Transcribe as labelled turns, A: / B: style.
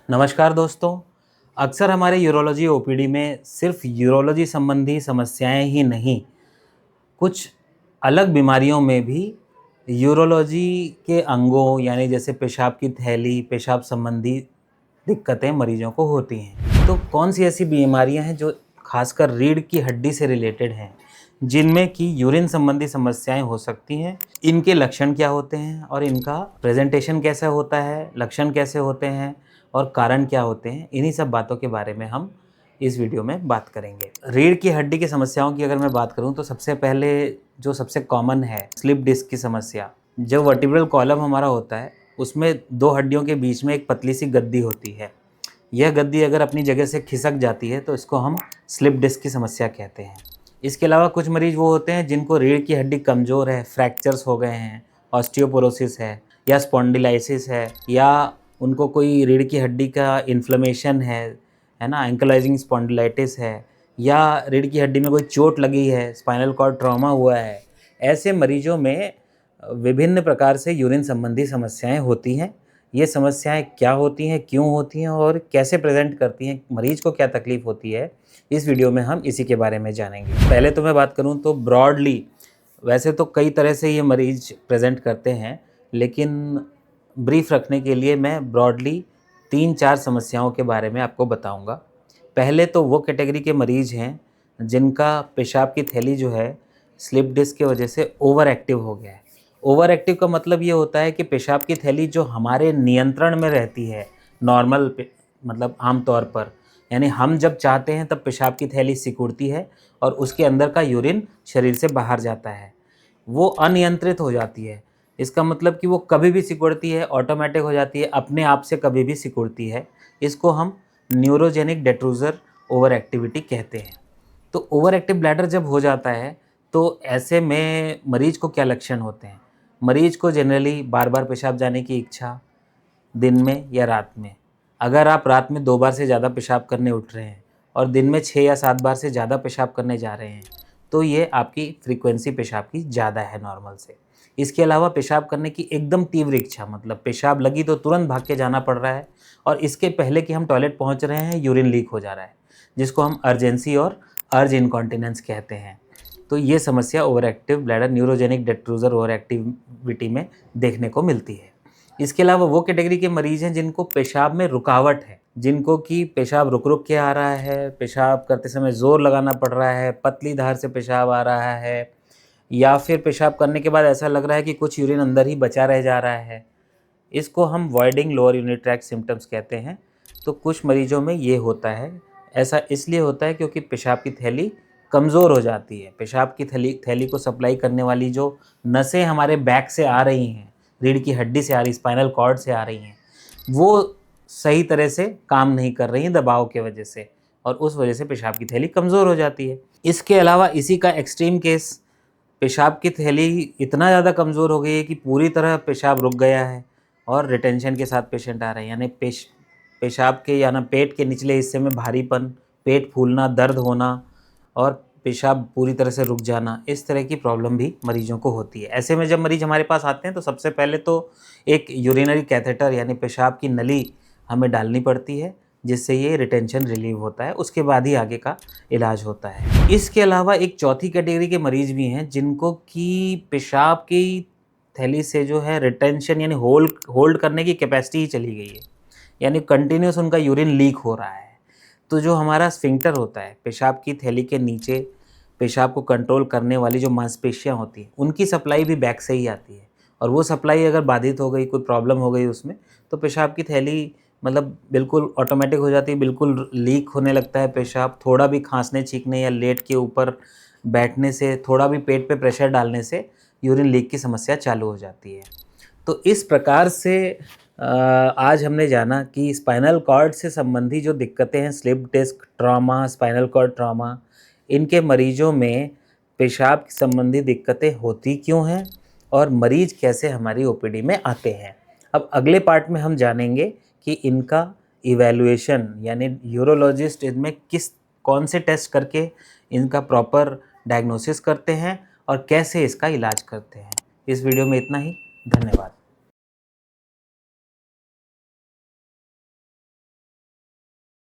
A: नमस्कार दोस्तों। अक्सर हमारे यूरोलॉजी ओपीडी में सिर्फ यूरोलॉजी संबंधी समस्याएं ही नहीं, कुछ अलग बीमारियों में भी यूरोलॉजी के अंगों यानी जैसे पेशाब की थैली, पेशाब संबंधी दिक्कतें मरीजों को होती हैं। तो कौन सी ऐसी बीमारियां हैं जो खासकर रीढ़ की हड्डी से रिलेटेड हैं, जिनमें कि यूरिन संबंधी समस्याएं हो सकती हैं? इनके लक्षण क्या होते हैं और इनका प्रेजेंटेशन कैसा होता है, लक्षण कैसे होते हैं और कारण क्या होते हैं? इन्हीं सब बातों के बारे में हम इस वीडियो में बात करेंगे। रीढ़ की हड्डी की समस्याओं की अगर मैं बात करूं तो सबसे पहले जो सबसे कॉमन है स्लिप डिस्क की समस्या। जो वर्टिब्रल कॉलम हमारा होता है उसमें दो हड्डियों के बीच में एक पतली सी गद्दी होती है। यह गद्दी अगर अपनी जगह से खिसक जाती है तो इसको हम स्लिप डिस्क की समस्या कहते हैं। इसके अलावा कुछ मरीज वो होते हैं जिनको रीढ़ की हड्डी कमज़ोर है, फ्रैक्चर्स हो गए हैं, ऑस्टियोपोरोसिस है या स्पॉन्डिलाइसिस है, या उनको कोई रीढ़ की हड्डी का इन्फ्लेमेशन है ना, एंकलाइजिंग स्पॉन्डिलाइटिस है, या रीढ़ की हड्डी में कोई चोट लगी है, स्पाइनल कॉर्ड ट्रॉमा हुआ है। ऐसे मरीजों में विभिन्न प्रकार से यूरिन संबंधी समस्याएं होती हैं। ये समस्याएं क्या होती हैं, क्यों होती हैं और कैसे प्रेजेंट करती हैं, मरीज को क्या तकलीफ़ होती है, इस वीडियो में हम इसी के बारे में जानेंगे। पहले तो मैं बात करूं तो ब्रॉडली वैसे तो कई तरह से ये मरीज प्रेजेंट करते हैं, लेकिन ब्रीफ रखने के लिए मैं ब्रॉडली 3-4 समस्याओं के बारे में आपको बताऊंगा। पहले तो वो कैटेगरी के मरीज हैं जिनका पेशाब की थैली जो है स्लिप डिस्क की वजह से ओवर एक्टिव हो गया है। ओवर एक्टिव का मतलब ये होता है कि पेशाब की थैली जो हमारे नियंत्रण में रहती है नॉर्मल मतलब आम तौर पर, यानी हम जब चाहते हैं तब पेशाब की थैली सिकुड़ती है और उसके अंदर का यूरिन शरीर से बाहर जाता है, वो अनियंत्रित हो जाती है। इसका मतलब कि वो कभी भी सिकुड़ती है, ऑटोमेटिक हो जाती है, अपने आप से कभी भी सिकुड़ती है। इसको हम न्यूरोजेनिक डेट्रूजर ओवर एक्टिविटी कहते हैं। तो ओवर एक्टिव ब्लैडर जब हो जाता है तो ऐसे में मरीज को क्या लक्षण होते हैं? मरीज को जनरली बार बार पेशाब जाने की इच्छा, दिन में या रात में। अगर आप रात में 2 बार से ज़्यादा पेशाब करने उठ रहे हैं और दिन में 6 या 7 बार से ज़्यादा पेशाब करने जा रहे हैं, तो ये आपकी फ्रीक्वेंसी पेशाब की ज़्यादा है नॉर्मल से। इसके अलावा पेशाब करने की एकदम तीव्र इच्छा, मतलब पेशाब लगी तो तुरंत भाग के जाना पड़ रहा है और इसके पहले कि हम टॉयलेट पहुंच रहे हैं यूरिन लीक हो जा रहा है, जिसको हम अर्जेंसी और अर्ज इनकॉन्टिनेंस कहते हैं। तो ये समस्या over active bladder neurogenic detrusor over activity में देखने को मिलती है। इसके अलावा वो कैटेगरी के मरीज़ हैं जिनको पेशाब में रुकावट है, जिनको कि पेशाब रुक रुक के आ रहा है, पेशाब करते समय ज़ोर लगाना पड़ रहा है, पतली धार से पेशाब आ रहा है, या फिर पेशाब करने के बाद ऐसा लग रहा है कि कुछ यूरिन अंदर ही बचा रह जा रहा है। इसको हम voiding lower urinary tract symptoms कहते हैं। तो कुछ मरीजों में ये होता है। ऐसा इसलिए होता है क्योंकि पेशाब की थैली कमज़ोर हो जाती है। पेशाब की थैली को सप्लाई करने वाली जो नसें हमारे बैक से आ रही हैं, रीढ़ की हड्डी से आ रही, स्पाइनल कॉर्ड से आ रही हैं, वो सही तरह से काम नहीं कर रही हैं दबाव के वजह से, और उस वजह से पेशाब की थैली कमज़ोर हो जाती है। इसके अलावा इसी का एक्सट्रीम केस, पेशाब की थैली इतना ज़्यादा कमज़ोर हो गई है कि पूरी तरह पेशाब रुक गया है और रिटेंशन के साथ पेशेंट आ रहे हैं, यानी पेशाब के या ना पेट के निचले हिस्से में भारीपन, पेट फूलना, दर्द होना और पेशाब पूरी तरह से रुक जाना, इस तरह की प्रॉब्लम भी मरीजों को होती है। ऐसे में जब मरीज हमारे पास आते हैं तो सबसे पहले तो एक यूरिनरी कैथेटर यानी पेशाब की नली हमें डालनी पड़ती है, जिससे ये रिटेंशन रिलीव होता है। उसके बाद ही आगे का इलाज होता है। इसके अलावा एक चौथी कैटेगरी के मरीज भी हैं जिनको कि पेशाब की थैली से जो है रिटेंशन यानी होल्ड करने की कैपेसिटी ही चली गई है, यानी कंटिन्यूस उनका यूरिन लीक हो रहा है। तो जो हमारा स्फिंक्टर होता है, पेशाब की थैली के नीचे पेशाब को कंट्रोल करने वाली जो मांसपेशियाँ होती हैं, उनकी सप्लाई भी बैक से ही आती है, और वो सप्लाई अगर बाधित हो गई, कोई प्रॉब्लम हो गई उसमें, तो पेशाब की थैली मतलब बिल्कुल ऑटोमेटिक हो जाती है, बिल्कुल लीक होने लगता है पेशाब। थोड़ा भी खांसने, छींकने या लेट के ऊपर बैठने से, थोड़ा भी पेट पे प्रेशर डालने से यूरिन लीक की समस्या चालू हो जाती है। तो इस प्रकार से आज हमने जाना कि स्पाइनल कॉर्ड से संबंधी जो दिक्कतें हैं, slip disc trauma, spinal cord trauma, इनके मरीजों में पेशाब संबंधी दिक्कतें होती क्यों हैं और मरीज कैसे हमारी ओपीडी में आते हैं। अब अगले पार्ट में हम जानेंगे कि इनका इवैल्यूएशन यानी यूरोलॉजिस्ट इनमें कौन से टेस्ट करके इनका प्रॉपर डायग्नोसिस करते हैं और कैसे इसका इलाज करते हैं। इस वीडियो में इतना ही। धन्यवाद।